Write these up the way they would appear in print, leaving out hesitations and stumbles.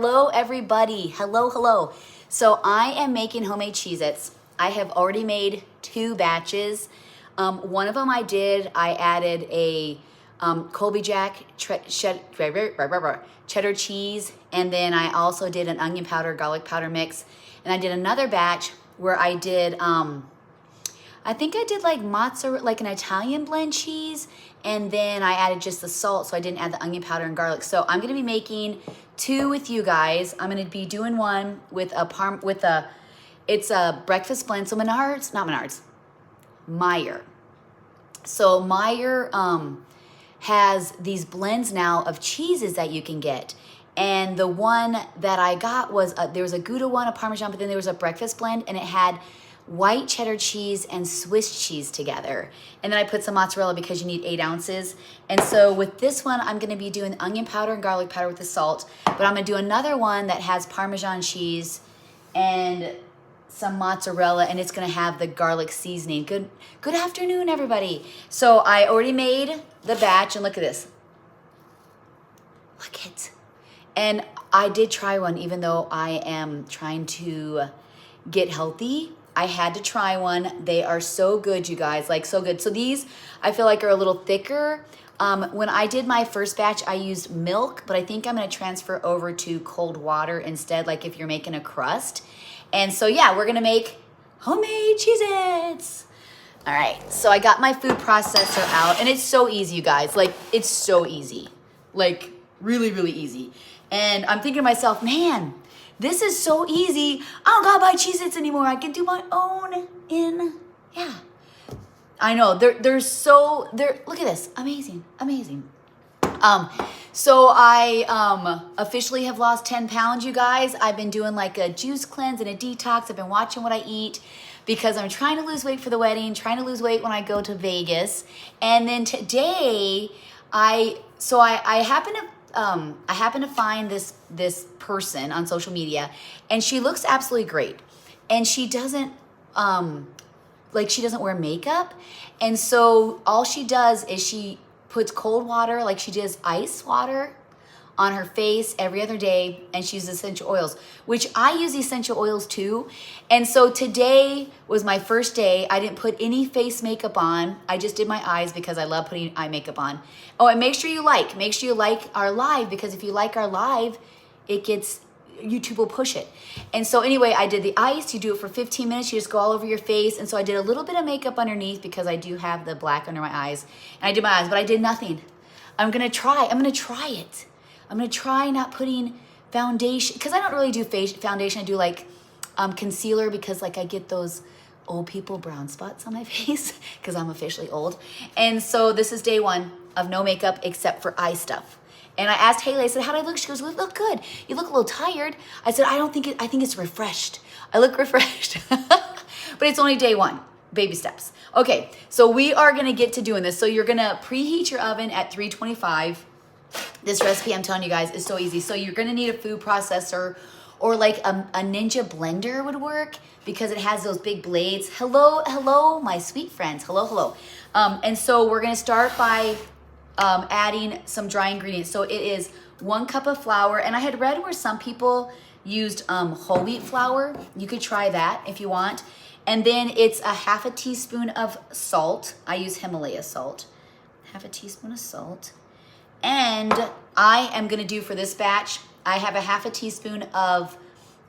Hello, everybody. Hello, hello. So I am making homemade Cheez-Its. I have already made 2 batches. One of them I added a Colby Jack cheddar cheese, and then I also did an onion powder, garlic powder mix. And I did another batch where I did, I think I did like mozzarella, like an Italian blend cheese, and then I added just the salt, so I didn't add the onion powder and garlic. So I'm gonna be making 2 with you guys. I'm gonna be doing one with it's a breakfast blend. So Meyer. So Meyer has these blends now of cheeses that you can get. And the one that I got was, there was a Gouda one, a Parmesan, but then there was a breakfast blend, and it had white cheddar cheese and Swiss cheese together. And then I put some mozzarella because you need 8 ounces. And so with this one, I'm gonna be doing onion powder and garlic powder with the salt, but I'm gonna do another one that has Parmesan cheese and some mozzarella, and it's gonna have the garlic seasoning. Good afternoon, everybody. So I already made the batch, and look at this. Look it. And I did try one, even though I am trying to get healthy. I had to try one. They are so good, you guys, like so good. So these I feel like are a little thicker. When I did my first batch, I used milk, but I think I'm gonna transfer over to cold water instead, like if you're making a crust. And so yeah, we're gonna make homemade Cheez-Its. All right, so I got my food processor out, and it's so easy, you guys. Like, it's so easy, like really, really easy. And I'm thinking to myself, man, this is so easy. I don't gotta buy Cheez-Its anymore. I can do my own yeah. I know, look at this, amazing, amazing. So I officially have lost 10 pounds, you guys. I've been doing like a juice cleanse and a detox. I've been watching what I eat because I'm trying to lose weight for the wedding, trying to lose weight when I go to Vegas. And then today, I happen to find this person on social media, and she looks absolutely great. And she doesn't wear makeup. And so all she does is she puts cold water, like she does ice water on her face every other day, and she uses essential oils, which I use essential oils too. And so today was my first day. I didn't put any face makeup on. I just did my eyes because I love putting eye makeup on. Oh, and make sure you like our live, because if you like our live, YouTube will push it. And so anyway, I did the ice. You do it for 15 minutes. You just go all over your face. And so I did a little bit of makeup underneath because I do have the black under my eyes. And I did my eyes, but I did nothing. I'm gonna try it. I'm gonna try not putting foundation, because I don't really do foundation. I do like concealer, because like I get those old people brown spots on my face because I'm officially old. And so this is day 1 of no makeup except for eye stuff. And I asked Haley, I said, how'd I look? She goes, well, you look good. You look a little tired. I said, I think it's refreshed. I look refreshed. But it's only day 1, baby steps. Okay, so we are gonna get to doing this. So you're gonna preheat your oven at 325. This recipe, I'm telling you guys, is so easy. So you're gonna need a food processor, or like a Ninja blender would work, because it has those big blades. Hello, my sweet friends. Hello. And so we're gonna start by adding some dry ingredients. So it is 1 cup of flour, and I had read where some people used whole wheat flour. You could try that if you want. And then it's a 1/2 teaspoon of salt. I use Himalaya salt. 1/2 teaspoon of salt. And I am gonna do for this batch, I have a 1/2 teaspoon of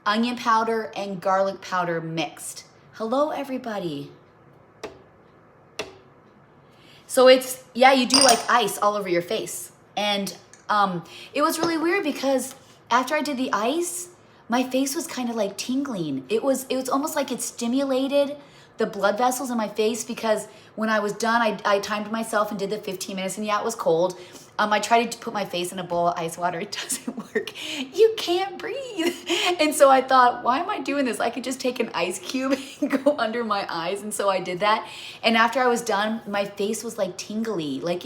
onion powder and garlic powder mixed. Hello, everybody. So it's, yeah, you do like ice all over your face. And it was really weird because after I did the ice, my face was kind of like tingling. It was almost like it stimulated the blood vessels in my face, because when I was done, I timed myself and did the 15 minutes, and yeah, it was cold. I tried to put my face in a bowl of ice water. It doesn't work. You can't breathe. And so I thought, why am I doing this? I could just take an ice cube and go under my eyes. And so I did that. And after I was done, my face was like tingly. Like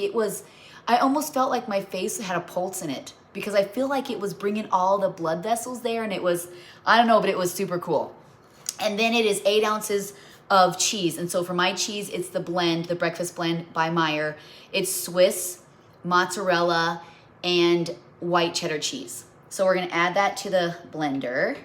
I almost felt like my face had a pulse in it, because I feel like it was bringing all the blood vessels there. And it was, I don't know, but it was super cool. And then it is 8 ounces of cheese. And so for my cheese, it's the blend, the breakfast blend by Meyer. It's Swiss, mozzarella, and white cheddar cheese. So we're gonna add that to the blender.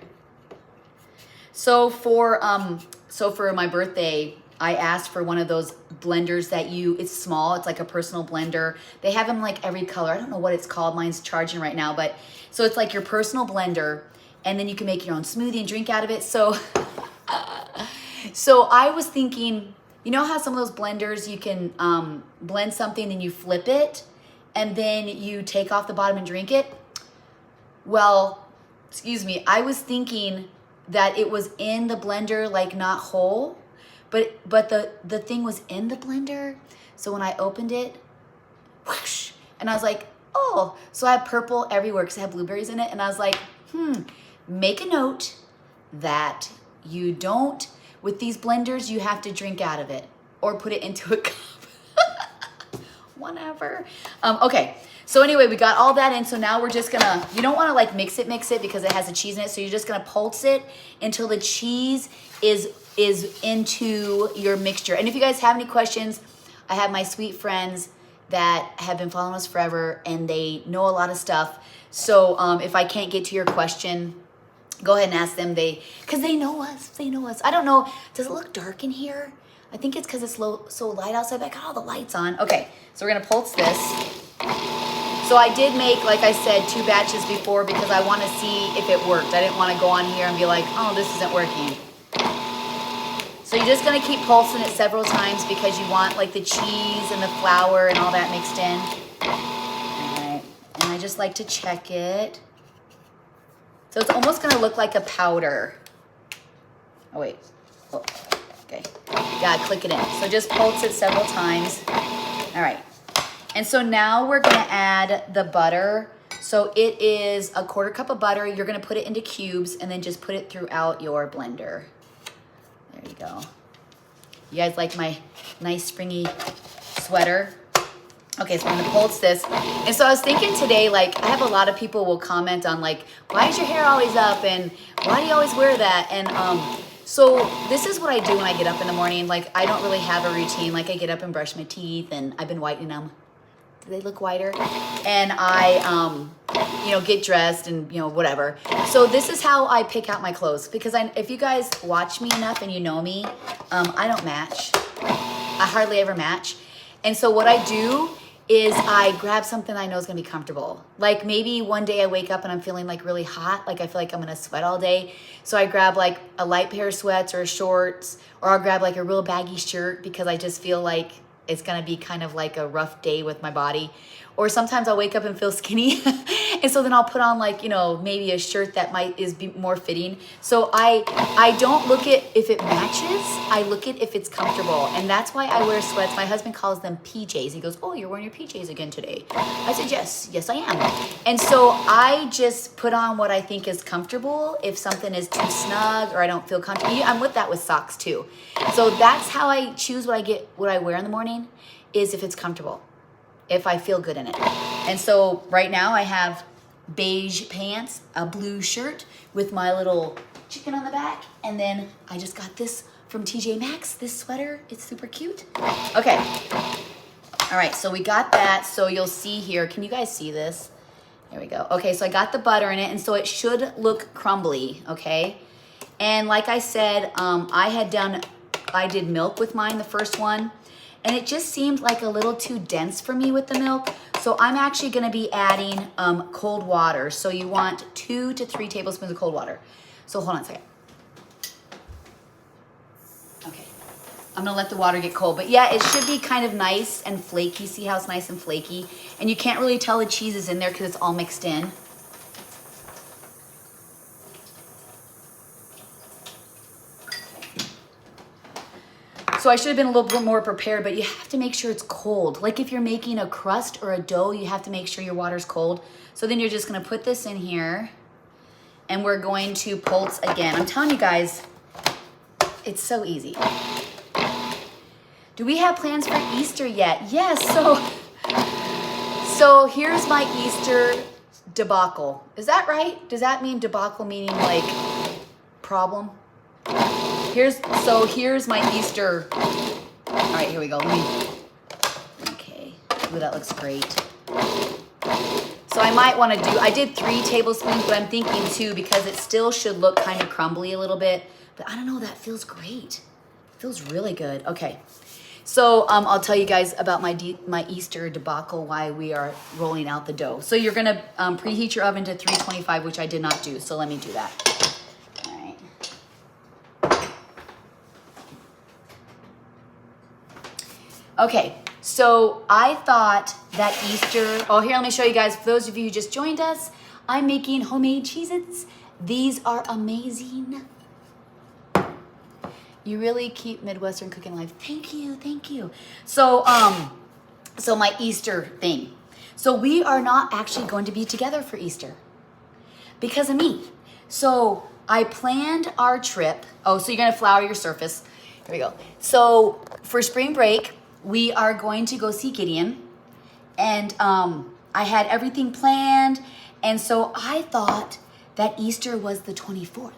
So for my birthday, I asked for one of those blenders that it's small, it's like a personal blender. They have them like every color. I don't know what it's called, mine's charging right now, but so it's like your personal blender, and then you can make your own smoothie and drink out of it. So, so I was thinking, you know how some of those blenders, you can blend something and you flip it, and then you take off the bottom and drink it? Well, excuse me, I was thinking that it was in the blender, like not whole, but the thing was in the blender. So when I opened it, whoosh, and I was like, oh, so I have purple everywhere because I have blueberries in it. And I was like, make a note that you don't, with these blenders, you have to drink out of it or put it into a cup. Whatever. Okay. So anyway, we got all that in. So now we're just gonna, you don't wanna like mix it because it has the cheese in it. So you're just gonna pulse it until the cheese is into your mixture. And if you guys have any questions, I have my sweet friends that have been following us forever and they know a lot of stuff. So if I can't get to your question, go ahead and ask them. Because they know us. I don't know. Does it look dark in here? I think it's because it's so light outside. I got all the lights on. Okay, so we're gonna pulse this. So I did make, like I said, 2 batches before because I want to see if it worked. I didn't want to go on here and be like, oh, this isn't working. So you're just going to keep pulsing it several times because you want like the cheese and the flour and all that mixed in. All right. And I just like to check it. So it's almost going to look like a powder. Oh, wait. Oh, okay. You got to click it in. So just pulse it several times. All right. And so now we're gonna add the butter. So it is a 1/4 cup of butter. You're gonna put it into cubes and then just put it throughout your blender. There you go. You guys like my nice springy sweater? Okay, so I'm gonna pulse this. And so I was thinking today, like I have a lot of people will comment on like, why is your hair always up? And why do you always wear that? And so this is what I do when I get up in the morning. Like I don't really have a routine. Like I get up and brush my teeth and I've been whitening them. Do they look whiter? And I, get dressed and, whatever. So this is how I pick out my clothes because if you guys watch me enough and you know me, I don't match. I hardly ever match. And so what I do is I grab something I know is gonna be comfortable. Like maybe one day I wake up and I'm feeling like really hot, like I feel like I'm gonna sweat all day. So I grab like a light pair of sweats or shorts, or I'll grab like a real baggy shirt because I just feel like it's gonna be kind of like a rough day with my body. Or sometimes I'll wake up and feel skinny. And so then I'll put on like, maybe a shirt that be more fitting. So I don't look at if it matches, I look at if it's comfortable. And that's why I wear sweats. My husband calls them PJs. He goes, oh, you're wearing your PJs again today. I said, yes, I am. And so I just put on what I think is comfortable. If something is too snug or I don't feel comfortable, I'm with that with socks too. So that's how I choose what I wear in the morning, is if it's comfortable, if I feel good in it. And so right now I have beige pants, a blue shirt with my little chicken on the back, and then I just got this from TJ Maxx, this sweater. It's super cute. Okay. All right, so we got that. So you'll see here, can you guys see this? There we go. Okay, so I got the butter in it, and so it should look crumbly, okay? And like I said, I did milk with mine, the first one, and it just seemed like a little too dense for me with the milk. So I'm actually gonna be adding cold water. So you want 2 to 3 tablespoons of cold water. So hold on a second. Okay, I'm gonna let the water get cold. But yeah, it should be kind of nice and flaky. See how it's nice and flaky? And you can't really tell the cheese is in there because it's all mixed in. So I should have been a little bit more prepared, but you have to make sure it's cold. Like if you're making a crust or a dough, you have to make sure your water's cold. So then you're just gonna put this in here and we're going to pulse again. I'm telling you guys, it's so easy. Do we have plans for Easter yet? Yes, so here's my Easter debacle. Is that right? Does that mean debacle meaning like problem? Here's my Easter. All right, here we go. Okay. Ooh, that looks great. So I might want to do, I did 3 tablespoons, but I'm thinking 2 because it still should look kind of crumbly a little bit. But I don't know, that feels great. Feels really good. Okay. So I'll tell you guys about my Easter debacle, why we are rolling out the dough. So you're gonna preheat your oven to 325, which I did not do. So let me do that. All right. Okay. So I thought that Easter, oh, here, let me show you guys. For those of you who just joined us, I'm making homemade Cheez-Its. These are amazing. You really keep Midwestern cooking alive. Thank you, thank you. So, so my Easter thing. So we are not actually going to be together for Easter because of me. So I planned our trip. Oh, so you're gonna flour your surface. Here we go. So for spring break, we are going to go see Gideon. And I had everything planned. And so I thought that Easter was the 24th.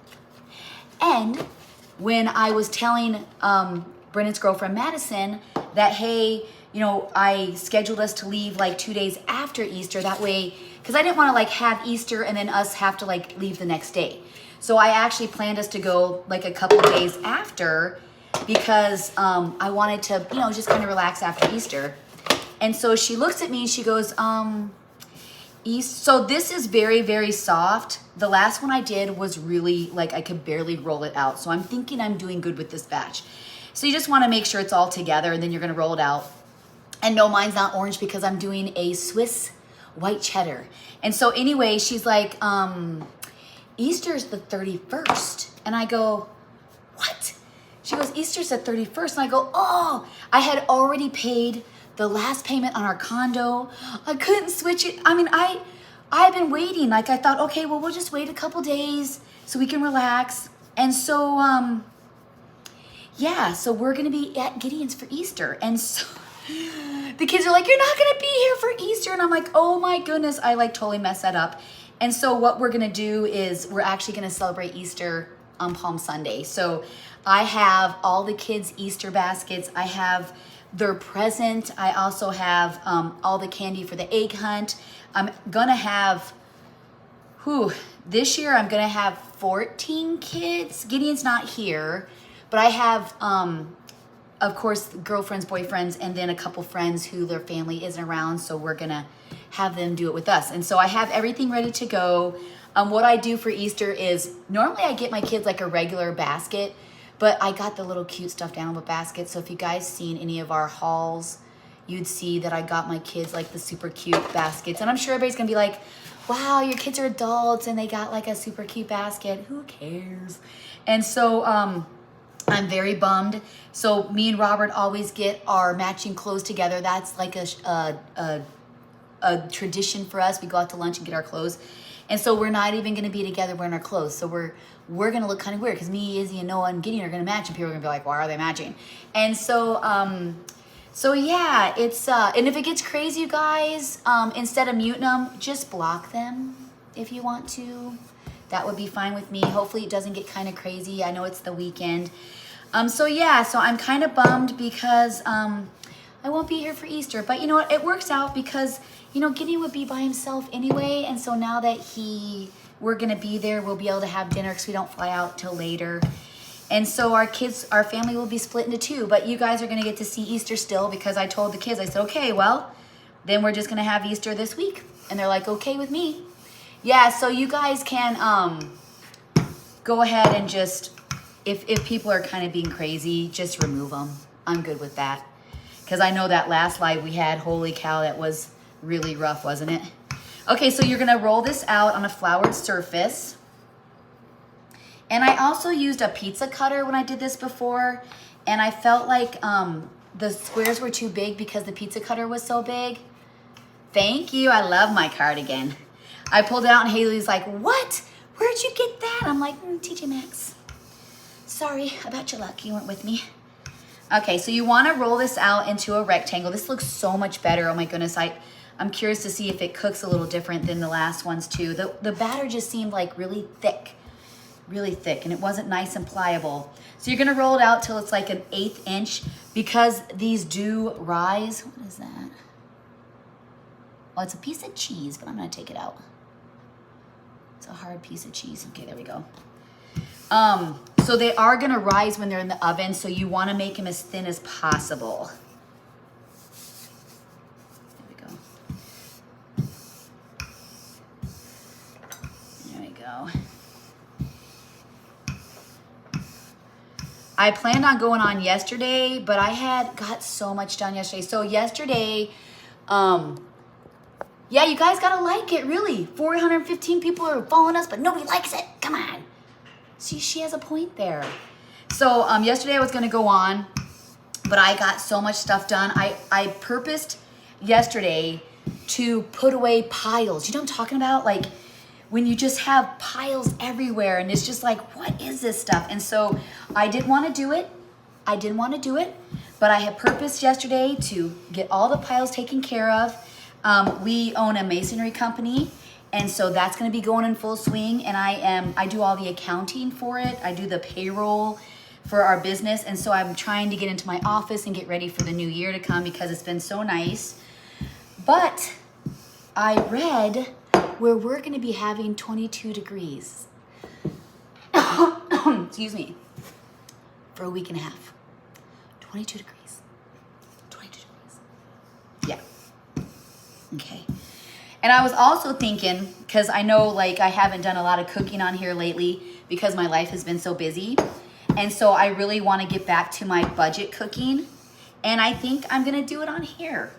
And when I was telling Brennan's girlfriend, Madison, that, hey, you know, I scheduled us to leave like 2 days after Easter. That way, because I didn't want to like have Easter and then us have to like leave the next day. So I actually planned us to go like a couple days after because I wanted to, you know, just kind of relax after Easter. And so she looks at me and she goes, so this is very, very soft. The last one I did was really like I could barely roll it out. So I'm thinking I'm doing good with this batch. So you just want to make sure it's all together and then you're going to roll it out. And no, mine's not orange because I'm doing a Swiss white cheddar. And so anyway, she's like, Easter's the 31st. And I go, what? She goes, Easter's the 31st. And I go, oh, I had already paid the last payment on our condo. I couldn't switch it. I mean, I've been waiting. Like I thought, okay, well, we'll just wait a couple days so we can relax. And so, yeah, so we're going to be at Gideon's for Easter. And so the kids are like, you're not going to be here for Easter. And I'm like, oh my goodness, I like totally messed that up. And so what we're going to do is we're actually going to celebrate Easter on Palm Sunday. So I have all the kids' Easter baskets. I have their present. I also have all the candy for the egg hunt. I'm going to have, this year I'm going to have 14 kids. Gideon's not here, but I have, of course, girlfriends, boyfriends, and then a couple friends who their family isn't around. So we're going to have them do it with us. And so I have everything ready to go. What I do for Easter is normally I get my kids like a regular basket, but I got the little cute stuffed animal basket. So if you guys seen any of our hauls, you'd see that I got my kids like the super cute baskets. And I'm sure everybody's gonna be like, wow, your kids are adults and they got like a super cute basket. Who cares? And so I'm very bummed. So me and Robert always get our matching clothes together. That's like a tradition for us. We go out to lunch and get our clothes. And so we're not even going to be together wearing our clothes. So we're going to look kind of weird because me, Izzy, and Noah and Gideon are going to match. And people are going to be like, why are they matching? And so, so yeah, it's, and if it gets crazy, you guys, instead of muting them, just block them if you want to. That would be fine with me. Hopefully it doesn't get kind of crazy. I know it's the weekend. So yeah, so I'm kind of bummed because, I won't be here for Easter, but you know what? It works out because, you know, Gideon would be by himself anyway. And so now that we're going to be there, we'll be able to have dinner because we don't fly out till later. And so our family will be split into 2, but you guys are going to get to see Easter still because I told the kids, I said, okay, well, then we're just going to have Easter this week. And they're like, okay with me. Yeah. So you guys can, go ahead and just, if people are kind of being crazy, just remove them. I'm good with that. Because I know that last live we had, holy cow, that was really rough, wasn't it? Okay, so you're going to roll this out on a floured surface. And I also used a pizza cutter when I did this before. And I felt like the squares were too big because the pizza cutter was so big. Thank you. I love my cardigan. I pulled it out and Haley's like, what? Where'd you get that? I'm like, TJ Maxx. Sorry about your luck. You weren't with me. Okay, so you want to roll this out into a rectangle. This looks so much better. Oh my goodness, I'm curious to see if it cooks a little different than the last ones too. The batter just seemed like really thick, and it wasn't nice and pliable. So you're gonna roll it out till it's like an 1/8 inch because these do rise. What is that? Well, it's a piece of cheese, but I'm gonna take it out. It's a hard piece of cheese. Okay, there we go. So they are gonna rise when they're in the oven, so you wanna make them as thin as possible. There we go. There we go. I planned on going on yesterday, but I had got so much done yesterday. So yesterday, yeah, you guys gotta like it, really. 415 people are following us, but nobody likes it. Come on. See, she has a point there. So yesterday I was gonna go on, but I got so much stuff done. I purposed yesterday to put away piles. You know what I'm talking about? Like when you just have piles everywhere and it's just like, what is this stuff? And so I didn't want to do it. But I had purposed yesterday to get all the piles taken care of. We own a masonry company, and so that's going to be going in full swing. And I do all the accounting for it. I do the payroll for our business. And so I'm trying to get into my office and get ready for the new year to come because it's been so nice. But I read where we're going to be having 22 degrees. Excuse me. For a week and a half. 22 degrees. 22 degrees. Yeah. Okay. And I was also thinking, because I know like I haven't done a lot of cooking on here lately because my life has been so busy. And so I really want to get back to my budget cooking. And I think I'm going to do it on here.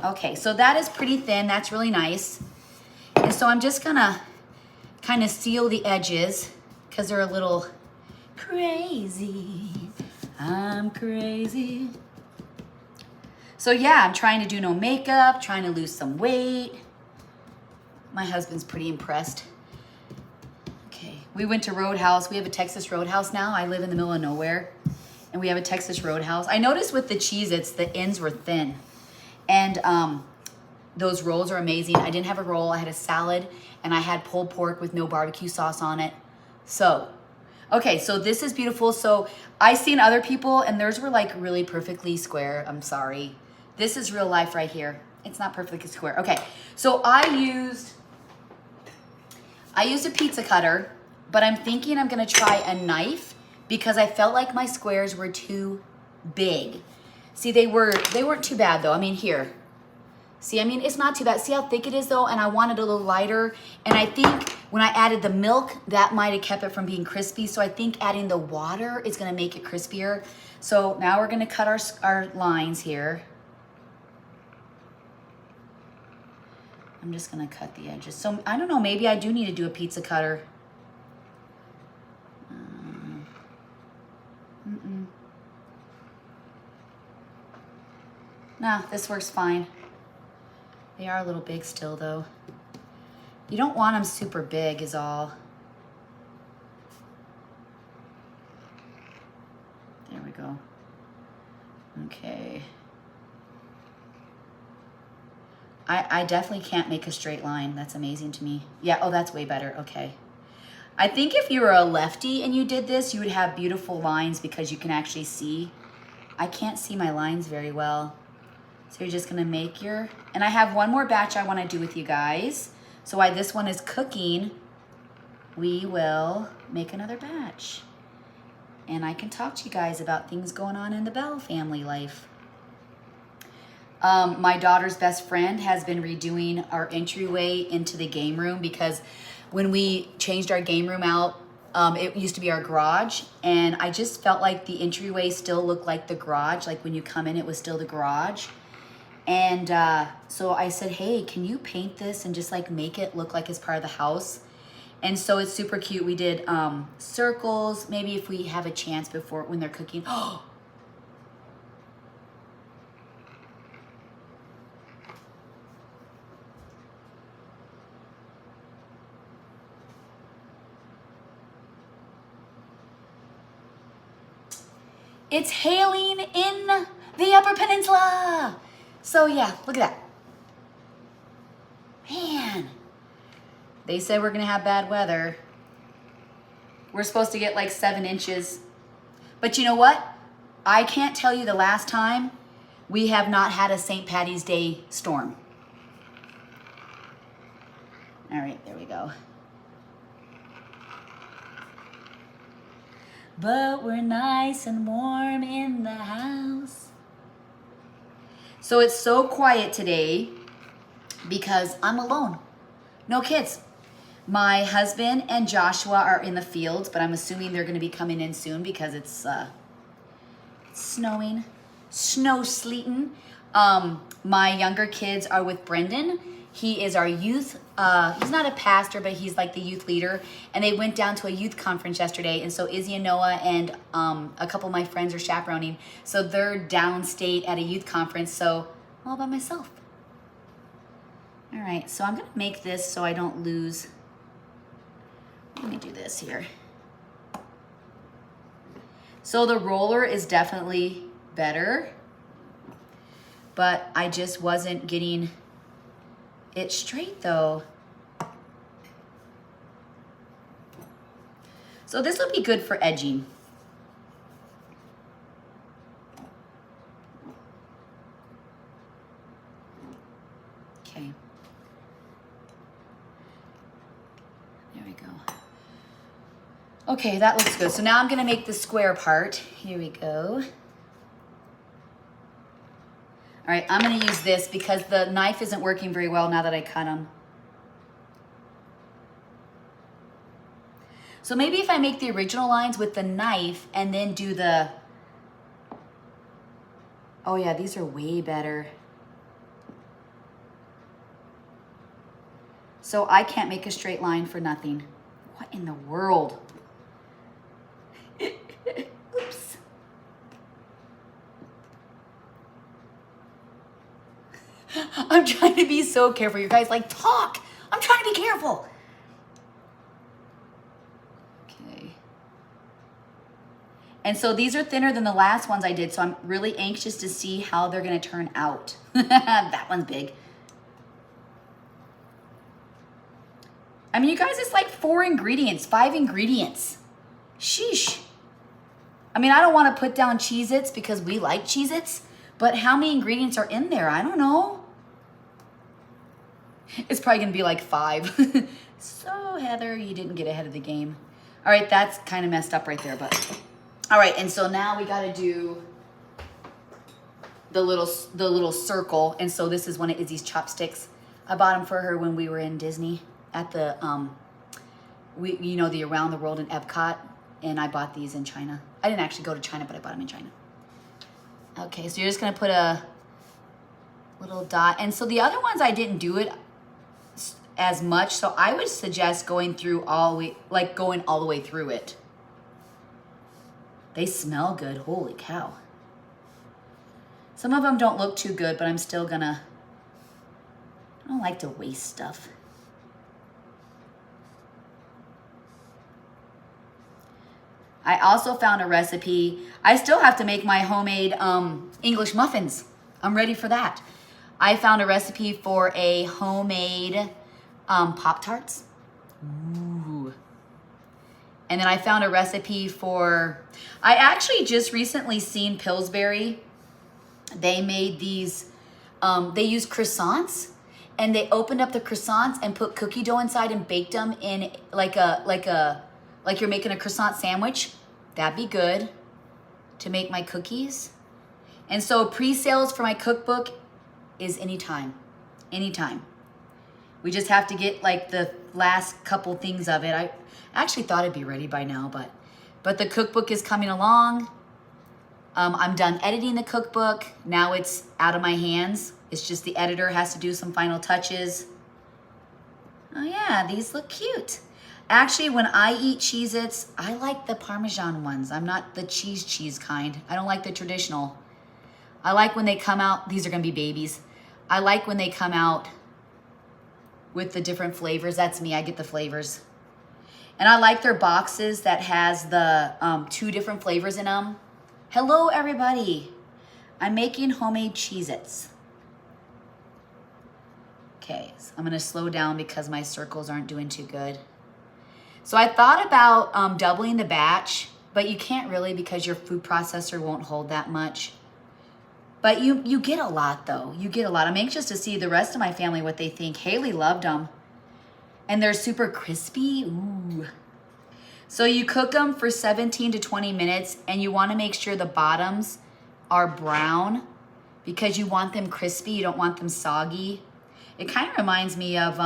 Okay, so that is pretty thin. That's really nice. And so I'm just going to kind of seal the edges because they're a little crazy. I'm crazy. So yeah, I'm trying to do no makeup, trying to lose some weight. My husband's pretty impressed. Okay, we went to Roadhouse. We have a Texas Roadhouse now. I live in the middle of nowhere, and we have a Texas Roadhouse. I noticed with the Cheez-Its, the ends were thin, and those rolls are amazing. I didn't have a roll. I had a salad, and I had pulled pork with no barbecue sauce on it. So, okay, so this is beautiful. So I seen other people, and theirs were like really perfectly square. I'm sorry. This is real life right here. It's not perfectly square. Okay, so I used a pizza cutter, but I'm thinking I'm gonna try a knife because I felt like my squares were too big. See, they weren't too bad though. I mean, here. See, I mean, it's not too bad. See how thick it is though? And I wanted a little lighter. And I think when I added the milk, that might have kept it from being crispy. So I think adding the water is gonna make it crispier. So now we're gonna cut our lines here. I'm just gonna cut the edges. So I don't know, maybe I do need to do a pizza cutter. Nah, this works fine. They are a little big still though. You don't want them super big is all. There we go. Okay. I definitely can't make a straight line. That's amazing to me. Yeah, oh, that's way better. Okay. I think if you were a lefty and you did this, you would have beautiful lines because you can actually see. I can't see my lines very well. So you're just gonna make your, and I have one more batch I wanna do with you guys. So while this one is cooking, we will make another batch. And I can talk to you guys about things going on in the Bell family life. My daughter's best friend has been redoing our entryway into the game room because when we changed our game room out, it used to be our garage, and I just felt like the entryway still looked like the garage. Like when you come in, it was still the garage. And so I said, hey, can you paint this and just like make it look like it's part of the house? And so it's super cute. We did circles, maybe if we have a chance before when they're cooking. Oh, it's hailing in the Upper Peninsula. So yeah, look at that. Man, they said we're gonna have bad weather. We're supposed to get like 7 inches. But you know what? I can't tell you the last time we have not had a St. Patty's Day storm. All right, there we go. But we're nice and warm in the house. So it's so quiet today because I'm alone. No kids. My husband and Joshua are in the fields, but I'm assuming they're going to be coming in soon because it's snowing, sleeting. My younger kids are with Brendan. He is our youth, he's not a pastor, but he's like the youth leader. And they went down to a youth conference yesterday. And so Izzy and Noah and a couple of my friends are chaperoning. So they're downstate at a youth conference. So I'm all by myself. All right, so I'm gonna make this so I don't lose. Let me do this here. So the roller is definitely better, but I just wasn't getting it straight though. So this will be good for edging. Okay. There we go. Okay, that looks good. So now I'm gonna make the square part. Here we go. All right, I'm gonna use this because the knife isn't working very well now that I cut them. So maybe if I make the original lines with the knife and then do the, oh yeah, these are way better. So I can't make a straight line for nothing. What in the world? Oops. I'm trying to be so careful. You guys like talk. I'm trying to be careful. Okay. And so these are thinner than the last ones I did. So I'm really anxious to see how they're going to turn out. That one's big. I mean, you guys, it's like 5 ingredients. Sheesh. I mean, I don't want to put down Cheez-Its because we like Cheez-Its, but how many ingredients are in there? I don't know. It's probably going to be like 5. So, Heather, you didn't get ahead of the game. All right, that's kind of messed up right there, but all right. And so now we got to do the little circle. And so this is one of Izzy's chopsticks. I bought them for her when we were in Disney at the the Around the World in Epcot, and I bought these in China. I didn't actually go to China, but I bought them in China. Okay, so you're just gonna put a little dot. And so the other ones I didn't do it as much, so I would suggest going all the way through it. They smell good, holy cow. Some of them don't look too good, but I'm still gonna, I don't like to waste stuff. I also found a recipe. I still have to make my homemade English muffins. I'm ready for that. I found a recipe for a homemade Pop-Tarts. Ooh. And then I found a recipe for, I actually just recently seen Pillsbury. They made these, they used croissants, and they opened up the croissants and put cookie dough inside and baked them in like you're making a croissant sandwich. That'd be good to make my cookies. And so pre-sales for my cookbook is anytime. We just have to get like the last couple things of it. I actually thought it'd be ready by now, but the cookbook is coming along. I'm done editing the cookbook. Now it's out of my hands. It's just the editor has to do some final touches. Oh yeah, these look cute. Actually, when I eat Cheez-Its, I like the Parmesan ones. I'm not the cheese kind. I don't like the traditional. I like when they come out, these are gonna be babies. I like when they come out with the different flavors. That's me, I get the flavors. And I like their boxes that has the 2 different flavors in them. Hello, everybody. I'm making homemade Cheez-Its. Okay, so I'm gonna slow down because my circles aren't doing too good. So I thought about doubling the batch, but you can't really because your food processor won't hold that much. But you get a lot though. You get a lot. I'm anxious to see the rest of my family, what they think. Haley loved them. And they're super crispy. Ooh. So you cook them for 17 to 20 minutes and you want to make sure the bottoms are brown because you want them crispy. You don't want them soggy. It kind of reminds me of,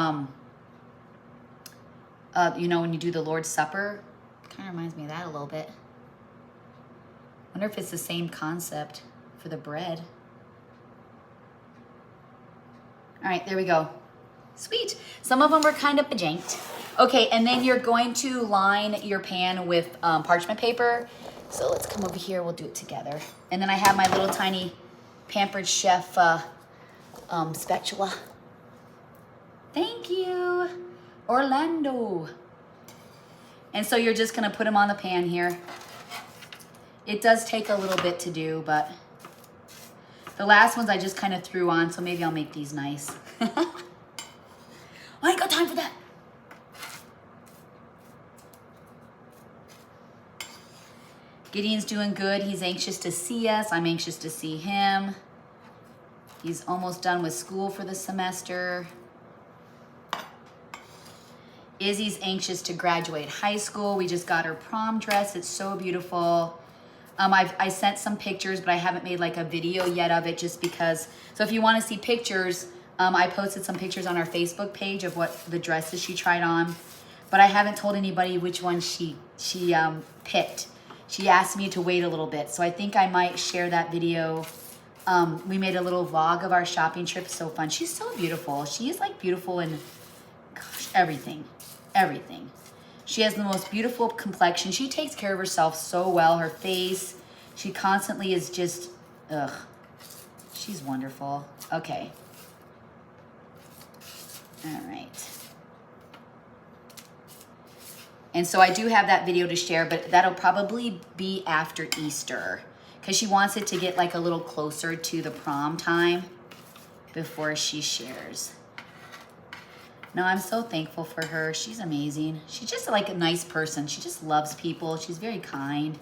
you know, when you do the Lord's Supper. It kind of reminds me of that a little bit. Wonder if it's the same concept for the bread. All right, there we go. Sweet. Some of them were kind of bajanked. Okay, and then you're going to line your pan with parchment paper. So let's come over here, we'll do it together. And then I have my little tiny Pampered Chef spatula. Thank you, Orlando. And so you're just gonna put them on the pan here. It does take a little bit to do, but the last ones I just kind of threw on, so maybe I'll make these nice. I ain't got time for that. Gideon's doing good. He's anxious to see us. I'm anxious to see him. He's almost done with school for the semester. Izzy's anxious to graduate high school. We just got her prom dress. It's so beautiful. I sent some pictures, but I haven't made like a video yet of it just because. So if you want to see pictures, I posted some pictures on our Facebook page of what the dresses she tried on, but I haven't told anybody which one she picked. She asked me to wait a little bit, so I think I might share that video. We made a little vlog of our shopping trip. So fun. She's so beautiful. She is like beautiful in, gosh, everything. She has the most beautiful complexion. She takes care of herself so well. Her face, she constantly is just, ugh. She's wonderful. Okay. All right. And so I do have that video to share, but that'll probably be after Easter because she wants it to get like a little closer to the prom time before she shares. No, I'm so thankful for her. She's amazing. She's just like a nice person. She just loves people. She's very kind.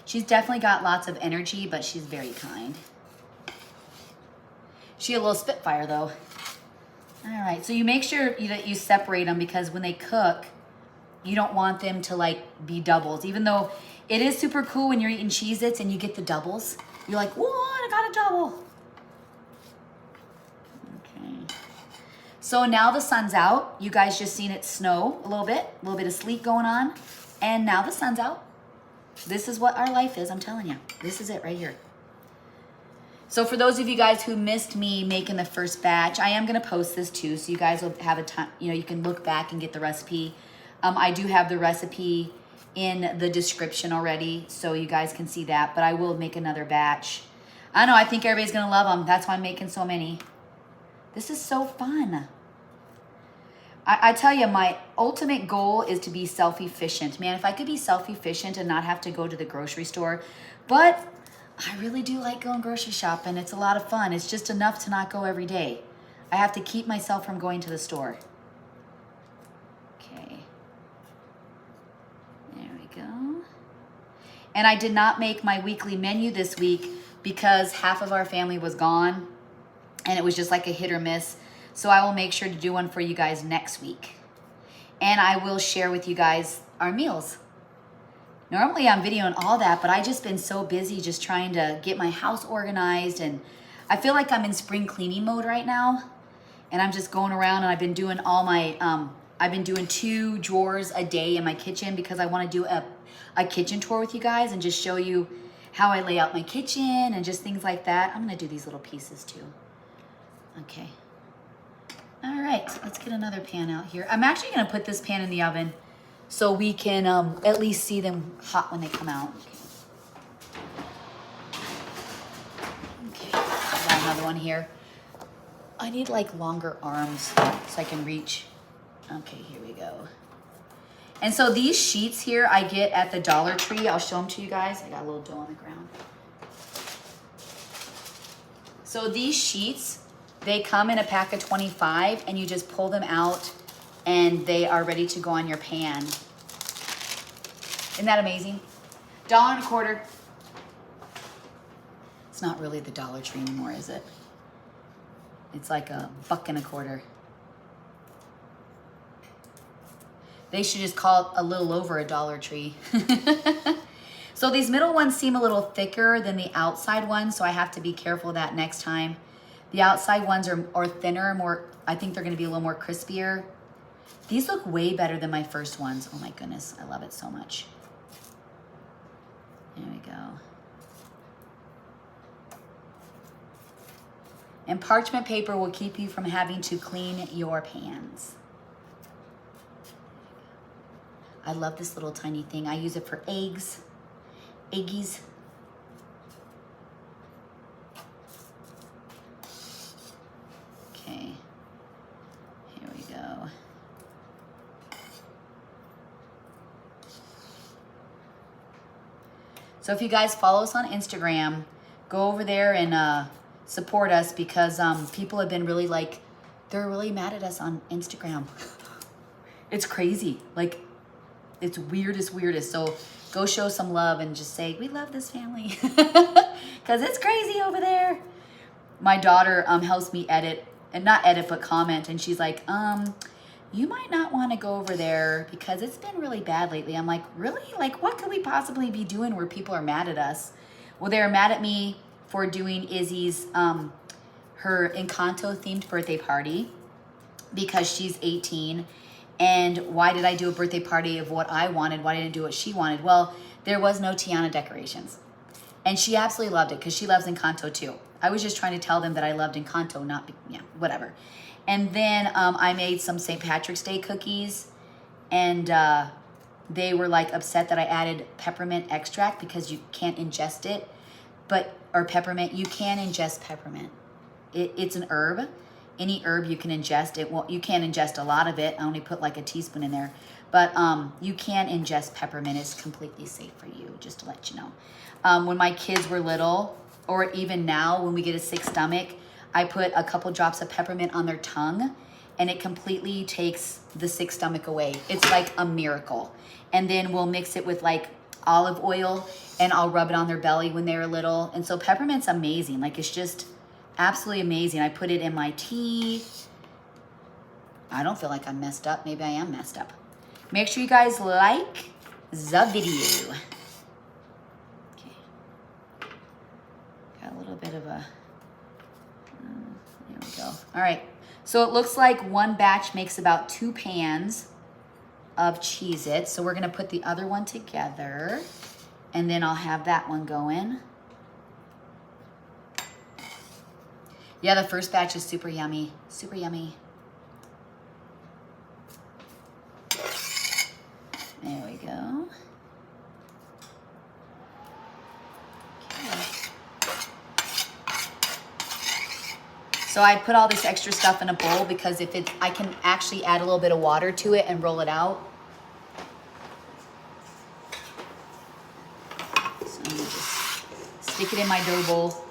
She's definitely got lots of energy, but she's very kind. She a little spitfire though. All right, so you make sure that you separate them because when they cook, you don't want them to like be doubles. Even though it is super cool when you're eating Cheez-Its and you get the doubles. You're like, what, I got a double. Okay. So now the sun's out. You guys just seen it snow a little bit of sleet going on. And now the sun's out. This is what our life is, I'm telling you. This is it right here. So for those of you guys who missed me making the first batch, I am gonna post this too, so you guys will have a time, you know, you can look back and get the recipe. I do have the recipe in the description already, so you guys can see that, but I will make another batch. I know, I think everybody's gonna love them. That's why I'm making so many. This is so fun. I tell you, my ultimate goal is to be self-efficient. Man, if I could be self-efficient and not have to go to the grocery store, but I really do like going grocery shopping. It's a lot of fun. It's just enough to not go every day. I have to keep myself from going to the store. Okay. There we go. And I did not make my weekly menu this week because half of our family was gone and it was just like a hit or miss. So I will make sure to do one for you guys next week. And I will share with you guys our meals. Normally I'm videoing all that, but I just been so busy just trying to get my house organized, and I feel like I'm in spring cleaning mode right now. And I'm just going around and I've been doing all my, I've been doing 2 drawers a day in my kitchen because I want to do a kitchen tour with you guys and just show you how I lay out my kitchen and just things like that. I'm going to do these little pieces too. Okay. All right, let's get another pan out here. I'm actually going to put this pan in the oven so we can at least see them hot when they come out. Okay, got another one here. I need like longer arms so I can reach. Okay, here we go. And so these sheets here I get at the Dollar Tree. I'll show them to you guys. I got a little dough on the ground. So these sheets, they come in a pack of 25 and you just pull them out and they are ready to go on your pan. Isn't that amazing? $1.25. It's not really the Dollar Tree anymore, is it? It's like $1.25. They should just call it a little over a Dollar Tree. So these middle ones seem a little thicker than the outside ones, so I have to be careful of that next time. The outside ones are thinner, more, I think they're gonna be a little more crispier. These look way better than my first ones. Oh my goodness, I love it so much. There we go. And parchment paper will keep you from having to clean your pans. I love this little tiny thing. I use it for eggs. Eggies. Okay, here we go. So if you guys follow us on Instagram, go over there and support us, because people have been really like, they're really mad at us on Instagram. It's crazy. Like, it's weirdest. So go show some love and just say, we love this family. Because it's crazy over there. My daughter helps me edit, and not edit, but comment. And she's like, you might not want to go over there because it's been really bad lately. I'm like, really? Like, what could we possibly be doing where people are mad at us? Well, they're mad at me for doing Izzy's, her Encanto themed birthday party because she's 18. And why did I do a birthday party of what I wanted? Why didn't I do what she wanted? Well, there was no Tiana decorations. And she absolutely loved it because she loves Encanto too. I was just trying to tell them that I loved Encanto, not, yeah, whatever. And then I made some St. Patrick's Day cookies, and they were like upset that I added peppermint extract because you can't ingest it, or peppermint, you can ingest peppermint. It's an herb. Any herb you can ingest it. Well, you can't ingest a lot of it. I only put like a teaspoon in there. But you can ingest peppermint. It's completely safe for you, just to let you know. When my kids were little, or even now when we get a sick stomach, I put a couple drops of peppermint on their tongue, and it completely takes the sick stomach away. It's like a miracle. And then we'll mix it with like olive oil, and I'll rub it on their belly when they were little. And so peppermint's amazing. Like, it's just absolutely amazing. I put it in my tea. I don't feel like I'm messed up. Maybe I am messed up. Make sure you guys like the video. Okay. Got a little bit of a, there we go. All right. So it looks like one batch makes about 2 pans of Cheez-Its. So we're going to put the other one together, and then I'll have that one going. Yeah, the first batch is super yummy. Super yummy. There we go. Okay. So I put all this extra stuff in a bowl because I can actually add a little bit of water to it and roll it out. So I'm gonna just stick it in my dough bowl.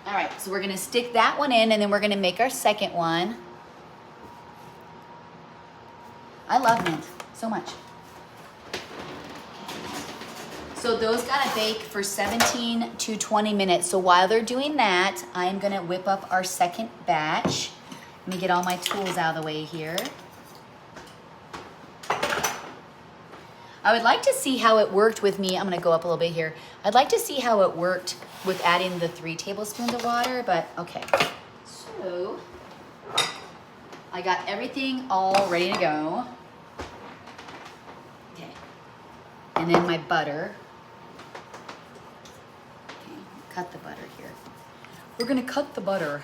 All right, so we're gonna stick that one in, and then we're gonna make our second one. I love mint so much. So those gotta bake for 17 to 20 minutes. So while they're doing that, I'm gonna whip up our second batch. Let me get all my tools out of the way here. I would like to see how it worked with me. I'm gonna go up a little bit here. I'd like to see how it worked with adding the 3 tablespoons of water, but okay. So I got everything all ready to go. Okay. And then my butter. Okay, cut the butter here. We're gonna cut the butter.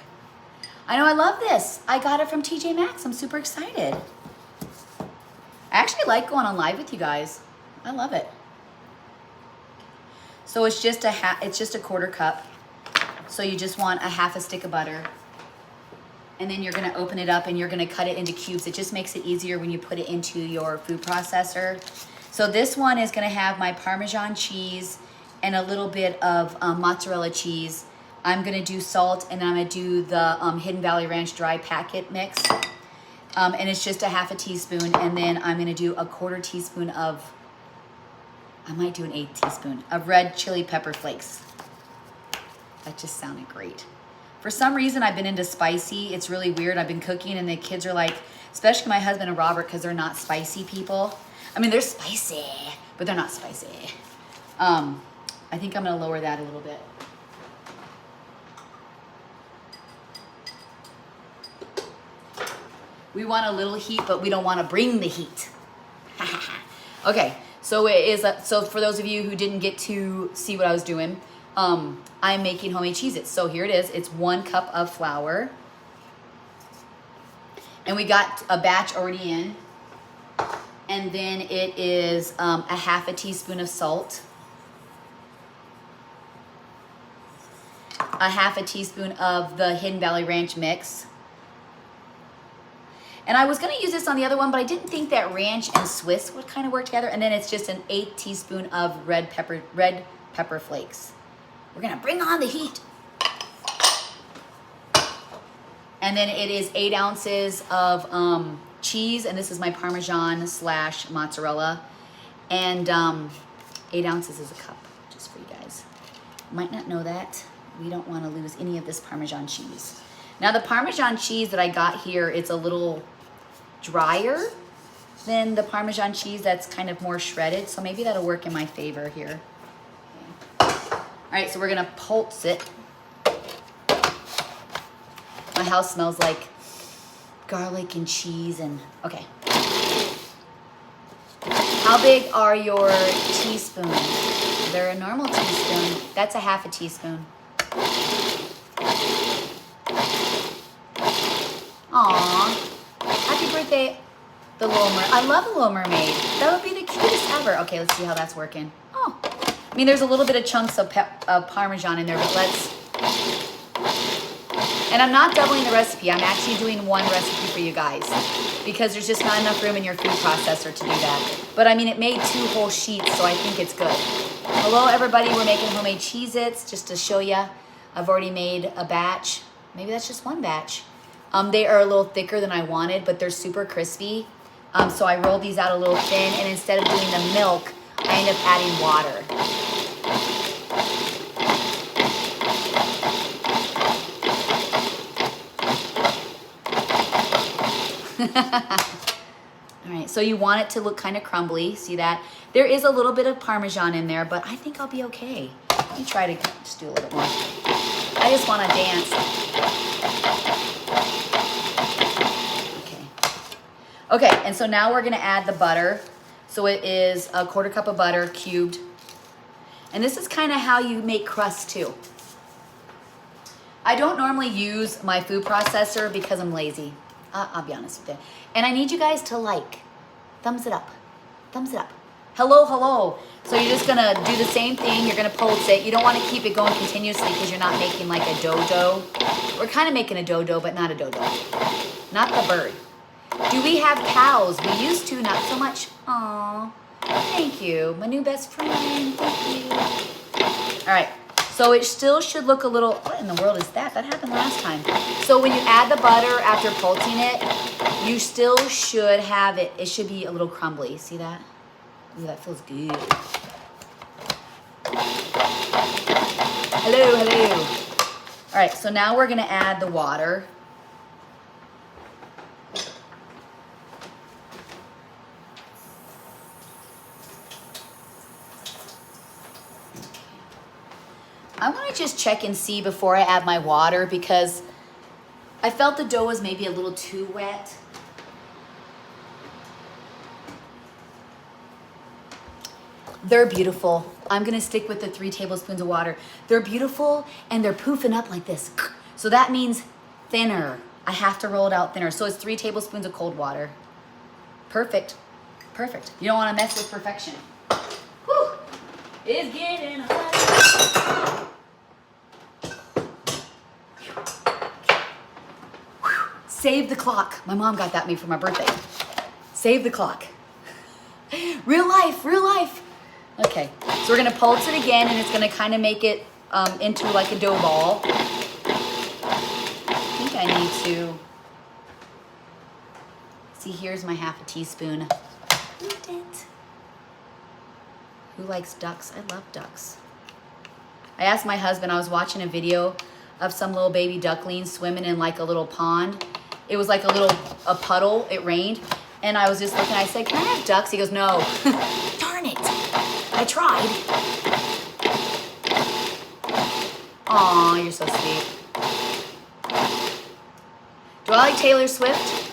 I know, I love this. I got it from TJ Maxx. I'm super excited. I actually like going on live with you guys. I love it. So it's just a 1/4 cup. So you just want a 1/2 stick of butter. And then you're gonna open it up and you're gonna cut it into cubes. It just makes it easier when you put it into your food processor. So this one is gonna have my Parmesan cheese and a little bit of mozzarella cheese. I'm gonna do salt, and I'm gonna do the Hidden Valley Ranch dry packet mix. And it's just a 1/2 teaspoon. And then I'm gonna do a 1/4 teaspoon of, I might do an 1/8 teaspoon of red chili pepper flakes. That just sounded great. For some reason, I've been into spicy. It's really weird. I've been cooking and the kids are like, especially my husband and Robert, because they're not spicy people. I mean, they're spicy, but they're not spicy. I think I'm gonna lower that a little bit. We want a little heat, but we don't want to bring the heat. Okay, so it is. So for those of you who didn't get to see what I was doing, I'm making homemade Cheez-Its. So here it is. It's 1 cup of flour, and we got a batch already in. And then it is a half a teaspoon of salt, a half a teaspoon of the Hidden Valley Ranch mix. And I was gonna use this on the other one, but I didn't think that ranch and Swiss would kind of work together. And then it's just an 1/8 teaspoon of red pepper flakes. We're gonna bring on the heat. And then it is 8 ounces of cheese, and this is my Parmesan / mozzarella. And 8 ounces is a cup, just for you guys. Might not know that. We don't wanna lose any of this Parmesan cheese. Now the Parmesan cheese that I got here, it's a little drier than the Parmesan cheese that's kind of more shredded. So maybe that'll work in my favor here. Okay. All right, so we're gonna pulse it. My house smells like garlic and cheese and, okay. How big are your teaspoons? They're a normal teaspoon. That's a half a teaspoon. Aww. Happy birthday, the Little Mermaid. I love the Little Mermaid. That would be the cutest ever. Okay, let's see how that's working. Oh. I mean, there's a little bit of chunks of Parmesan in there, but let's... And I'm not doubling the recipe. I'm actually doing 1 recipe for you guys because there's just not enough room in your food processor to do that. But I mean, it made 2 whole sheets, so I think it's good. Hello, everybody. We're making homemade Cheez-Its just to show you. I've already made a batch. Maybe that's just 1 batch. They are a little thicker than I wanted, but they're super crispy. So I rolled these out a little thin, and instead of doing the milk, I end up adding water. All right, so you want it to look kind of crumbly. See that? There is a little bit of Parmesan in there, but I think I'll be okay. Let me try to just do a little bit more. I just want to dance. Okay, and so now we're gonna add the butter. So it is a 1/4 cup of butter cubed. And this is kind of how you make crust too. I don't normally use my food processor because I'm lazy. I'll be honest with you. And I need you guys to like, thumbs it up, thumbs it up. Hello, hello. So you're just gonna do the same thing. You're gonna pulse it. You don't wanna keep it going continuously because you're not making like a dough. We're kind of making a dough, but not a dough. Not the bird. Do we have cows? We used to, not so much. Aww, thank you. My new best friend, thank you. All right, so it still should look a little, what in the world is that? That happened last time. So when you add the butter after pulsing it, you still should have it, it should be a little crumbly. See that? Ooh, that feels good. Hello, hello. All right, so now we're gonna add the water. I want to just check and see before I add my water because I felt the dough was maybe a little too wet. They're beautiful. I'm going to stick with the 3 tablespoons of water. They're beautiful and they're poofing up like this. So that means thinner. I have to roll it out thinner. So it's 3 tablespoons of cold water. Perfect. Perfect. You don't want to mess with perfection. Whew. It's getting hot. Save the clock. My mom got that me for my birthday. Save the clock. Real life, real life. Okay, so we're gonna pulse it again and it's gonna kind of make it into like a dough ball. I think I need to, see, here's my half a teaspoon. Who likes ducks? I love ducks. I asked my husband, I was watching a video of some little baby ducklings swimming in like a little pond. It was like a puddle. It rained. And I was just looking, I said, can I have ducks? He goes, no. Darn it. I tried. Aw, you're so sweet. Do I like Taylor Swift?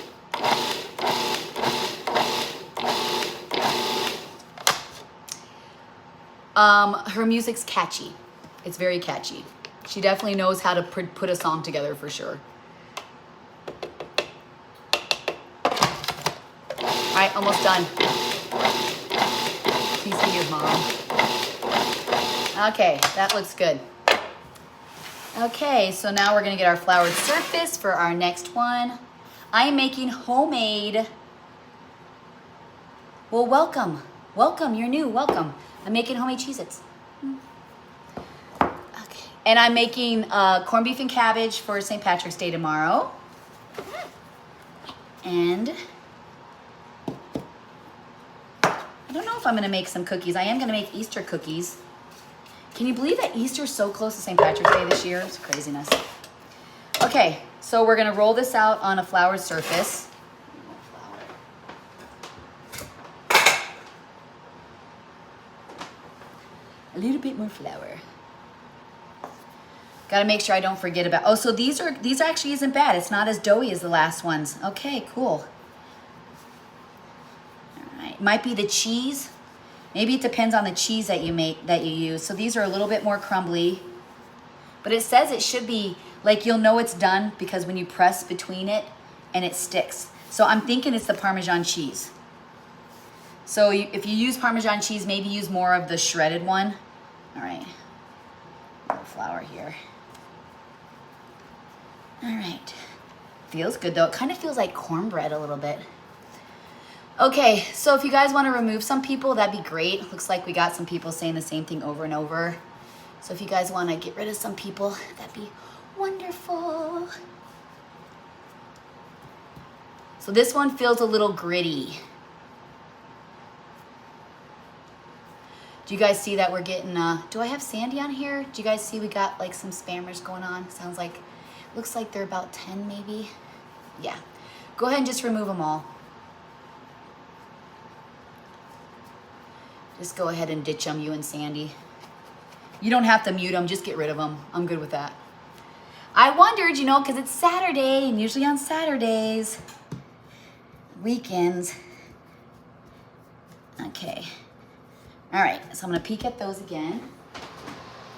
Her music's catchy. It's very catchy. She definitely knows how to put a song together for sure. All right, almost done. Please be your mom. Okay, that looks good. Okay, so now we're gonna get our floured surface for our next one. I am making homemade. Well, welcome. Welcome, you're new, welcome. I'm making homemade Cheez-Its. Okay. And I'm making corned beef and cabbage for St. Patrick's Day tomorrow. And I don't know if I'm gonna make some cookies. I am gonna make Easter cookies. Can you believe that Easter's so close to St. Patrick's Day this year? It's craziness. Okay, so we're gonna roll this out on a floured surface. A little bit more flour. Gotta make sure I don't forget about, oh, so these actually isn't bad. It's not as doughy as the last ones. Okay, cool. All right, might be the cheese. Maybe it depends on the cheese that you use. So these are a little bit more crumbly, but it says it should be, like you'll know it's done because when you press between it and it sticks. So I'm thinking it's the Parmesan cheese. So if you use Parmesan cheese, maybe use more of the shredded one. All right, a little flour here. All right, feels good though. It kind of feels like cornbread a little bit. Okay, so if you guys want to remove some people, that'd be great. Looks like we got some people saying the same thing over and over. So if you guys want to get rid of some people, that'd be wonderful. So this one feels a little gritty. Do you guys see that we're getting, do I have Sandy on here? Do you guys see we got like some spammers going on? Sounds like, looks like they're about 10 maybe. Yeah, go ahead and just remove them all. Just go ahead and ditch them, you and Sandy. You don't have to mute them, just get rid of them. I'm good with that. I wondered, you know, because it's Saturday, and usually on Saturdays, weekends. Okay. All right, so I'm gonna peek at those again.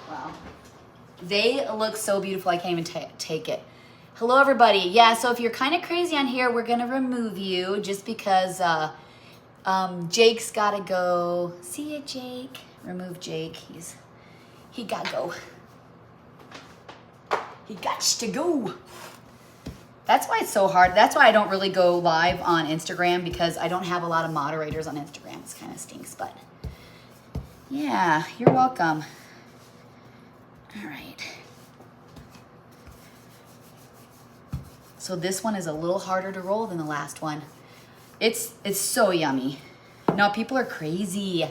Wow. They look so beautiful, I can't even take it. Hello, everybody. Yeah, so if you're kind of crazy on here, we're gonna remove you just because Jake's gotta go. See ya, Jake. Remove Jake. He gotta go. He gots to go. That's why it's so hard. That's why I don't really go live on Instagram, because I don't have a lot of moderators on Instagram. It kind of stinks, but yeah, you're welcome. All right. So this one is a little harder to roll than the last one. It's so yummy. No, people are crazy.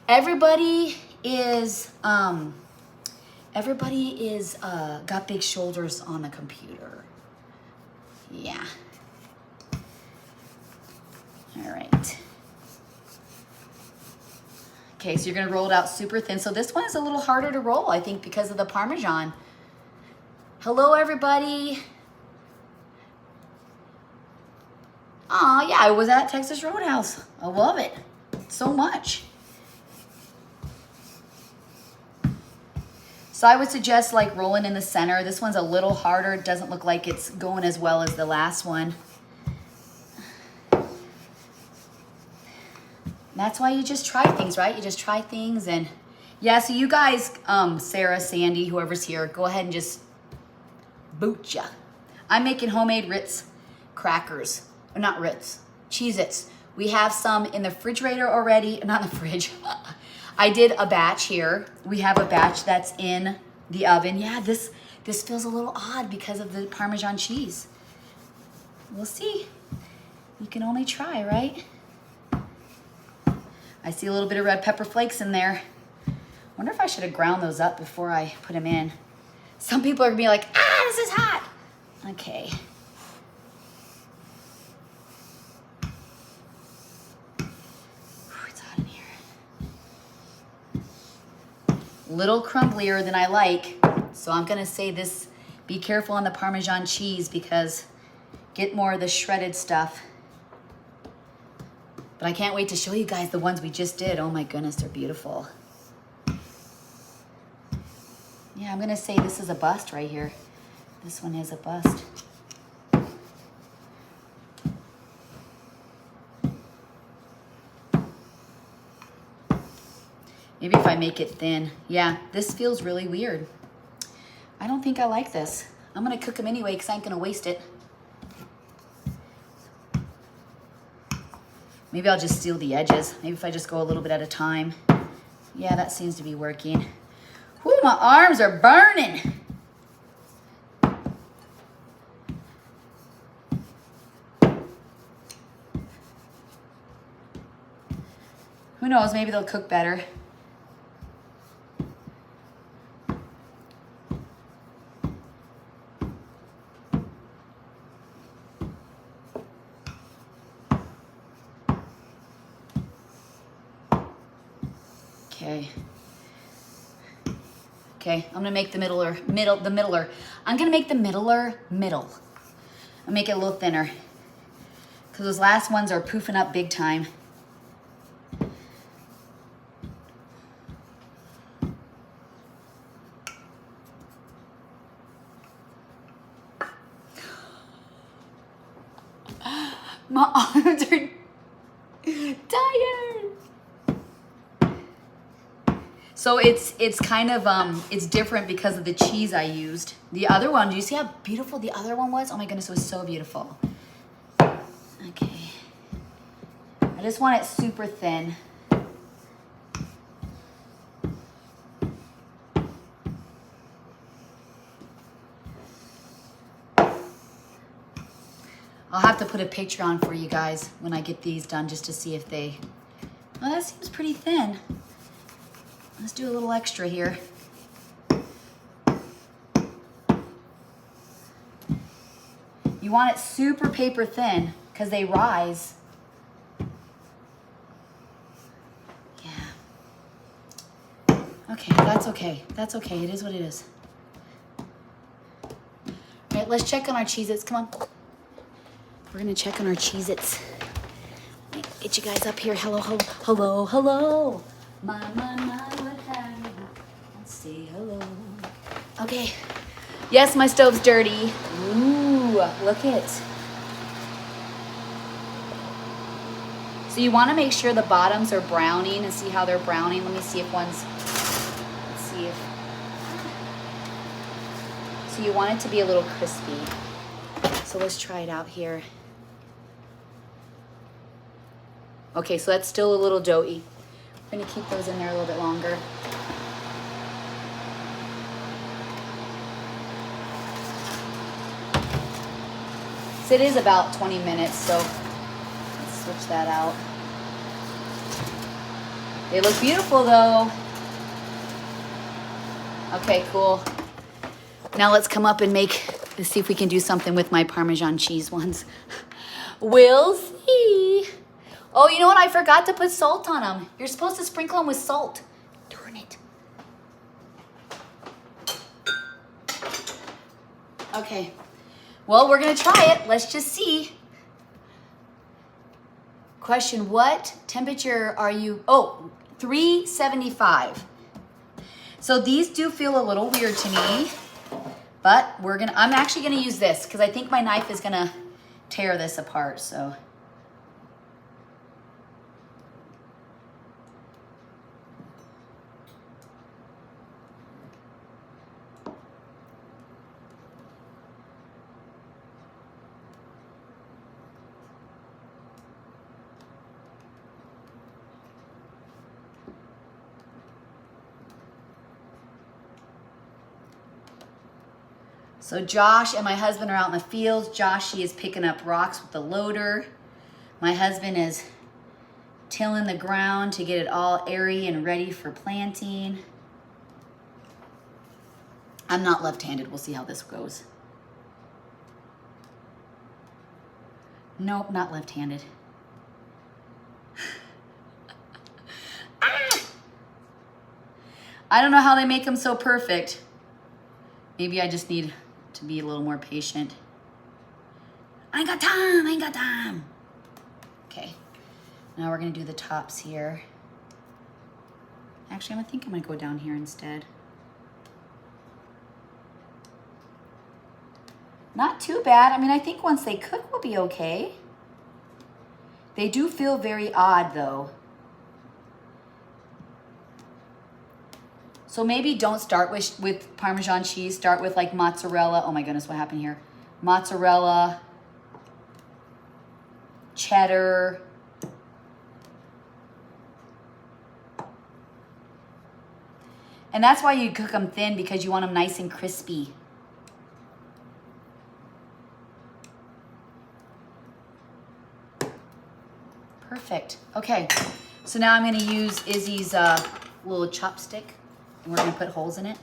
Everybody is got big shoulders on the computer. Yeah. All right. Okay, so you're gonna roll it out super thin. So this one is a little harder to roll, I think, because of the Parmesan. Hello, everybody. Oh, yeah, I was at Texas Roadhouse. I love it so much. So I would suggest like rolling in the center. This one's a little harder. It doesn't look like it's going as well as the last one. That's why you just try things, right? You just try things. And yeah, so you guys, Sarah, Sandy, whoever's here, go ahead and just boot ya. I'm making homemade Ritz crackers. Or not Ritz, Cheez-Its. We have some in the refrigerator already. Not in the fridge. I did a batch here. We have a batch that's in the oven. Yeah, this feels a little odd because of the Parmesan cheese. We'll see. You can only try, right? I see a little bit of red pepper flakes in there. Wonder if I should have ground those up before I put them in. Some people are gonna be like, ah, this is hot. Okay. It's hot in here. Little crumblier than I like. So I'm gonna say this, be careful on the Parmesan cheese because get more of the shredded stuff. But I can't wait to show you guys the ones we just did. Oh my goodness, they're beautiful. Yeah, I'm gonna say this is a bust right here. This one is a bust. Maybe if I make it thin. Yeah, this feels really weird. I don't think I like this. I'm gonna cook them anyway because I ain't gonna waste it. Maybe I'll just seal the edges. Maybe if I just go a little bit at a time. Yeah, that seems to be working. Whew, my arms are burning. Who knows, maybe they'll cook better. Okay, I'm gonna make the middler. I'm gonna make the middle. I'll make it a little thinner because those last ones are poofing up big time. My arms are tired. So it's kind of, it's different because of the cheese I used. The other one, do you see how beautiful the other one was? Oh my goodness, it was so beautiful. Okay. I just want it super thin. I'll have to put a picture on for you guys when I get these done just to see if they, oh, that seems pretty thin. Let's do a little extra here. You want it super paper thin because they rise. Yeah. Okay, that's okay. That's okay. It is what it is. All right, let's check on our Cheez-Its. Come on. We're going to check on our Cheez-Its. Get you guys up here. Hello, hello, hello, hello. My, what have you? Let's say hello. Okay. Yes, my stove's dirty. Ooh, look it. So you want to make sure the bottoms are browning and see how they're browning. Let me see if one's, let's see if, so you want it to be a little crispy. So let's try it out here. Okay, so that's still a little doughy. We're gonna keep those in there a little bit longer. So it is about 20 minutes, so let's switch that out. They look beautiful though. Okay, cool. Now let's come up and let's see if we can do something with my Parmesan cheese ones. We'll see. Oh, you know what? I forgot to put salt on them. You're supposed to sprinkle them with salt. Darn it. Okay. Well, we're going to try it. Let's just see. Question, what temperature are you? Oh, 375. So these do feel a little weird to me, but I'm actually going to use this because I think my knife is going to tear this apart, so. So Josh and my husband are out in the fields. Josh, he is picking up rocks with the loader. My husband is tilling the ground to get it all airy and ready for planting. I'm not left-handed. We'll see how this goes. Nope, not left-handed. Ah! I don't know how they make them so perfect. Maybe I just need to be a little more patient. I ain't got time, I ain't got time. Okay, now we're gonna do the tops here. Actually, I think I'm gonna go down here instead. Not too bad. I mean, I think once they cook, we'll be okay. They do feel very odd though. So maybe don't start with Parmesan cheese. Start with like mozzarella. Oh my goodness, what happened here? Mozzarella, cheddar, and that's why you cook them thin, because you want them nice and crispy. Perfect. Okay, so now I'm gonna use Izzy's little chopstick, and we're gonna put holes in it.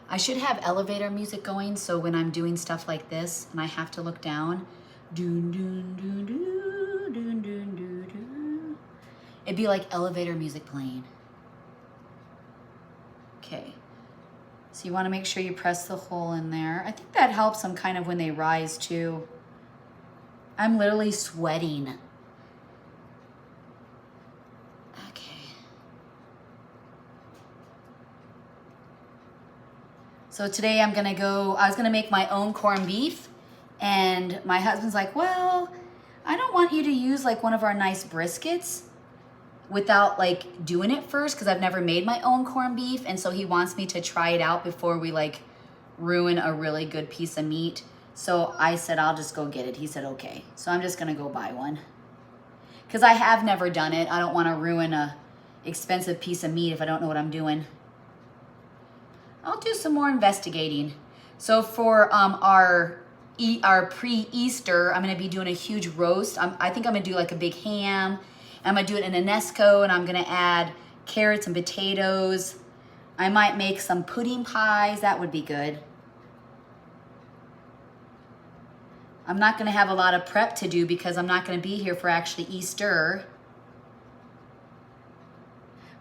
I should have elevator music going, so when I'm doing stuff like this and I have to look down, doon, doon, doon, doon, doon, doon, doon, doon. It'd be like elevator music playing. Okay, so you want to make sure you press the hole in there. I think that helps them kind of when they rise too. I'm literally sweating. So today I was gonna make my own corned beef, and my husband's like, well, I don't want you to use like one of our nice briskets without like doing it first, because I've never made my own corned beef, and so he wants me to try it out before we like ruin a really good piece of meat. So I said, I'll just go get it. He said, okay. So I'm just gonna go buy one, because I have never done it. I don't wanna ruin a expensive piece of meat if I don't know what I'm doing. I'll do some more investigating. So for our pre-Easter, I'm gonna be doing a huge roast. I think I'm gonna do like a big ham. I'm gonna do it in a Nesco, and I'm gonna add carrots and potatoes. I might make some pudding pies. That would be good. I'm not gonna have a lot of prep to do because I'm not gonna be here for actually Easter.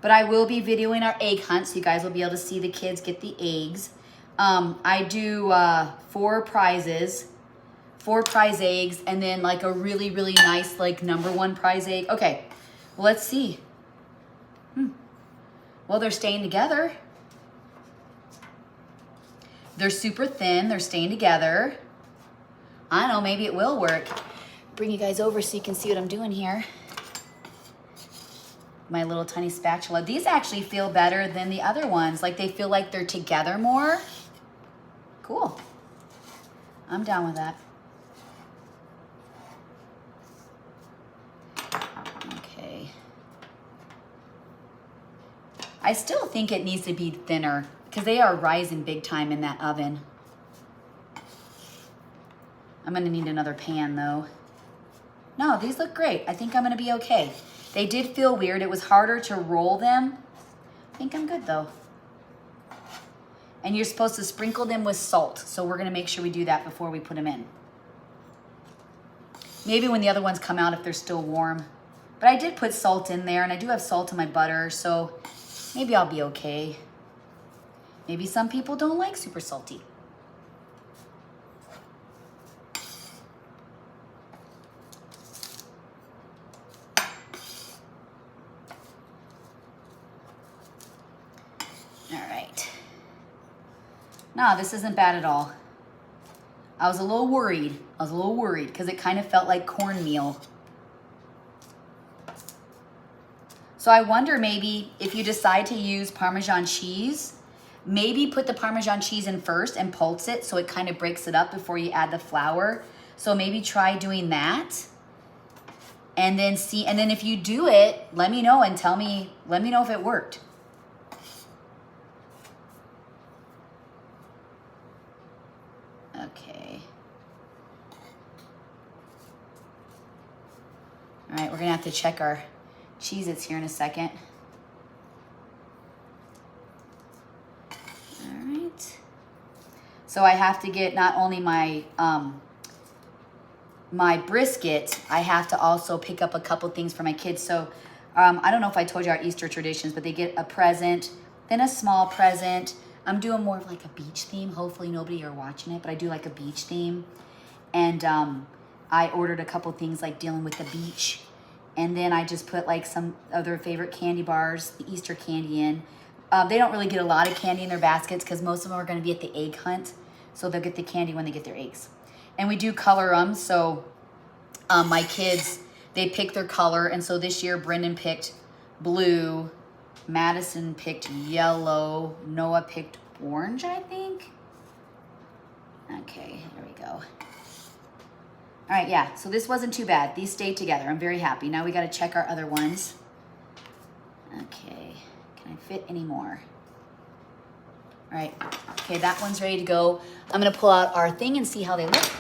But I will be videoing our egg hunt, so you guys will be able to see the kids get the eggs. I do 4 prize eggs, and then like a really, really nice like #1 prize egg. Okay, well, let's see. Well, they're staying together. They're super thin, they're staying together. I don't know, maybe it will work. Bring you guys over so you can see what I'm doing here. My little tiny spatula. These actually feel better than the other ones. Like they feel like they're together more. Cool. I'm down with that. Okay. I still think it needs to be thinner because they are rising big time in that oven. I'm gonna need another pan though. No, these look great. I think I'm gonna be okay. They did feel weird. It was harder to roll them. I think I'm good though. And you're supposed to sprinkle them with salt. So we're gonna make sure we do that before we put them in. Maybe when the other ones come out if they're still warm. But I did put salt in there, and I do have salt in my butter, so maybe I'll be okay. Maybe some people don't like super salty. No, this isn't bad at all. I was a little worried. Because it kind of felt like cornmeal. So I wonder maybe if you decide to use Parmesan cheese, maybe put the Parmesan cheese in first and pulse it so it kind of breaks it up before you add the flour. So maybe try doing that. And then see, and then if you do it, let me know and let me know if it worked. right, we're gonna have to check our Cheez-Its here in a second. All right. So I have to get not only my my brisket, I have to also pick up a couple things for my kids. So I don't know if I told you our Easter traditions, but they get a present, then a small present. I'm doing more of like a beach theme. Hopefully nobody are watching it, but I do like a beach theme. And I ordered a couple things like dealing with the beach. And then I just put like some of their favorite candy bars, the Easter candy in. They don't really get a lot of candy in their baskets because most of them are going to be at the egg hunt. So they'll get the candy when they get their eggs. And we do color them. So my kids, they pick their color. And so this year, Brendan picked blue. Madison picked yellow. Noah picked orange, I think. Okay, here we go. All right, yeah. So this wasn't too bad. These stayed together. I'm very happy. Now we got to check our other ones. Okay. Can I fit any more? All right. Okay, that one's ready to go. I'm going to pull out our thing and see how they look.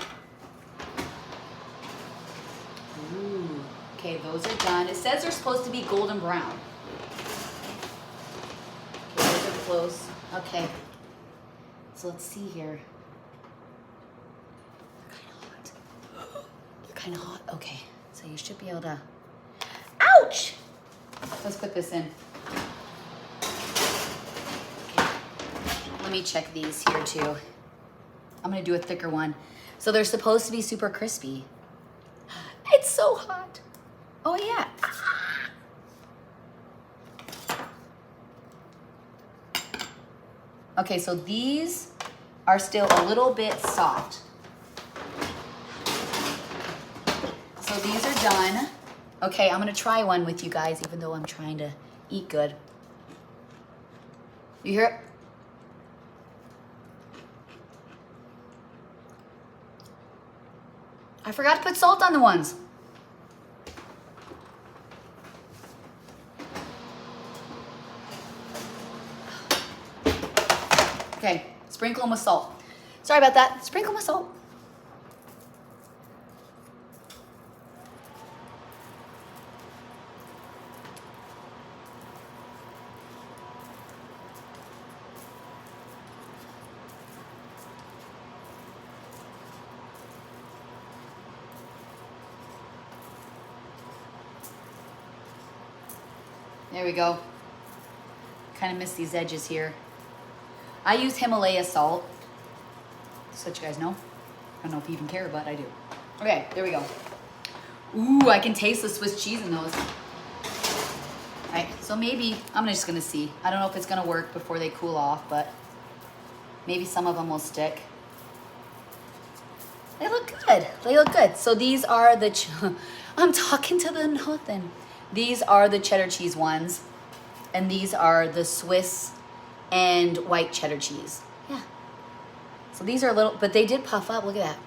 Ooh. Okay, those are done. It says they're supposed to be golden brown. Okay, those are close. Okay. So let's see here. They're kind of hot. Okay. So you should be able to... Ouch! Let's put this in. Let me check these here too. I'm gonna do a thicker one. So they're supposed to be super crispy. It's so hot. Oh yeah. Okay, so these are still a little bit soft. So these are done. Okay, I'm gonna try one with you guys, even though I'm trying to eat good. You hear it? I forgot to put salt on the ones. Okay, sprinkle them with salt. Sorry about that. Sprinkle them with salt. There we go. Kind of miss these edges here. I use Himalaya salt, so that you guys know. I don't know if you even care, but I do. Okay, there we go. Ooh, I can taste the Swiss cheese in those. All right, so maybe, I'm just gonna see. I don't know if it's gonna work before they cool off, but maybe some of them will stick. They look good. They look good. So these are the, I'm talking to the nothing. These are the cheddar cheese ones, and these are the Swiss and white cheddar cheese. Yeah. So these are little, but they did puff up. Look at that.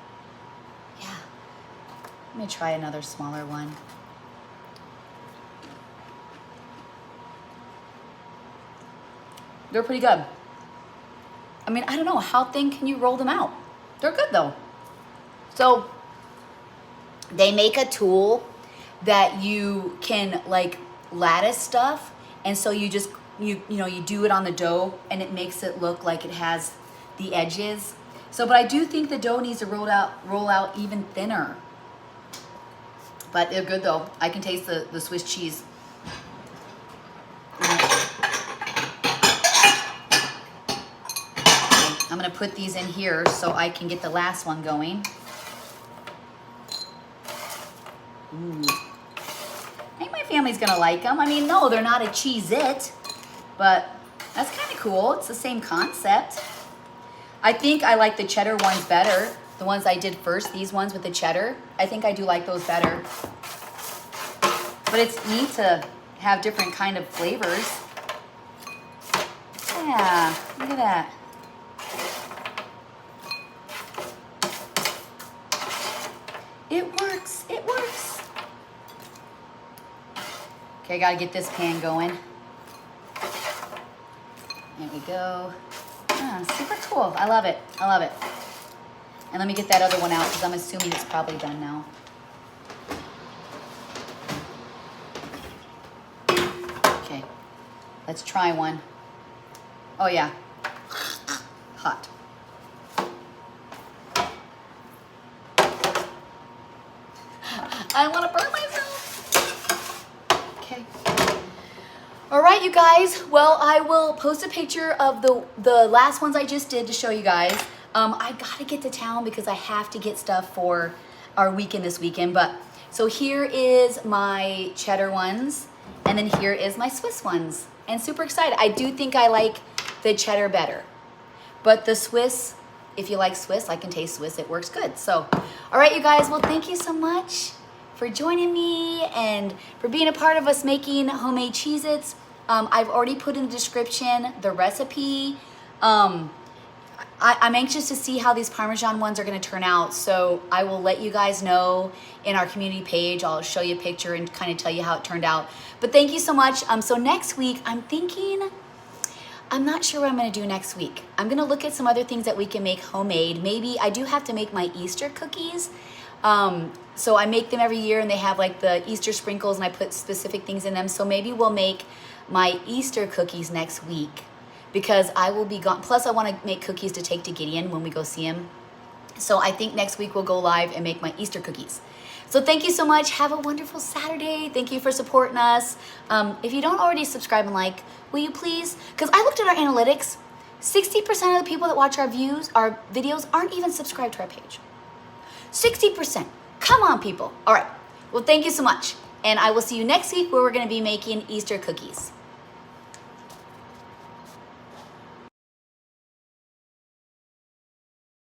Yeah. Let me try another smaller one. They're pretty good. I mean, I don't know. How thin can you roll them out? They're good though. So they make a tool that you can like lattice stuff, and so you just you do it on the dough and it makes it look like it has the edges. So but I do think the dough needs to roll out even thinner. But they're good though. I can taste the Swiss cheese. I'm gonna put these in here so I can get the last one going. Ooh. I think my family's gonna like them. I mean, no, they're not a Cheez-It, but that's kind of cool. It's the same concept. I think I like the cheddar ones better. The ones I did first, these ones with the cheddar. I think I do like those better. But it's neat to have different kind of flavors. Yeah, look at that. It works, it works. Okay, I gotta get this pan going. There we go. Ah, super cool. I love it. I love it. And let me get that other one out because I'm assuming it's probably done now. Okay, let's try one. Oh yeah, hot. I want to burn myself. Okay. All right, you guys. Well, I will post a picture of the last ones I just did to show you guys. I gotta get to town because I have to get stuff for our weekend this weekend. But so here is my cheddar ones, and then here is my Swiss ones. And super excited. I do think I like the cheddar better, but the Swiss, if you like Swiss, I can taste Swiss. It works good. So, all right, you guys. Well, thank you so much for joining me and for being a part of us making homemade Cheez-Its. I've already put in the description the recipe. I'm anxious to see how these Parmesan ones are gonna turn out, so I will let you guys know in our community page. I'll show you a picture and kind of tell you how it turned out. But thank you so much. So next week, I'm not sure what I'm gonna do next week. I'm gonna look at some other things that we can make homemade. Maybe I do have to make my Easter cookies. So I make them every year and they have like the Easter sprinkles and I put specific things in them. So maybe we'll make my Easter cookies next week because I will be gone. Plus I want to make cookies to take to Gideon when we go see him. So I think next week we'll go live and make my Easter cookies. So thank you so much. Have a wonderful Saturday. Thank you for supporting us. If you don't already subscribe and like, will you please? Because I looked at our analytics. 60% of the people that watch our videos aren't even subscribed to our page. 60%. Come on, people. All right. Well, thank you so much. And I will see you next week where we're going to be making Easter cookies.